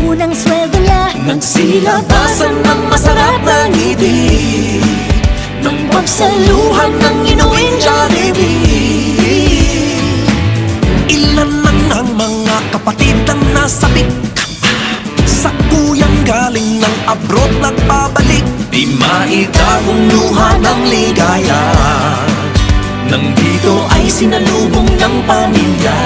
unang sweldo niya, nagsilabasan ng masarap na ngiti, nang pagsaluhan ng inuwing Jollibee. Ilan man ang mga kapatid ang nasabik sa kuyang galing ng abroad nagbabalik, di maitagong luha ng ligaya nang dito ay sinalubong ng pamilya.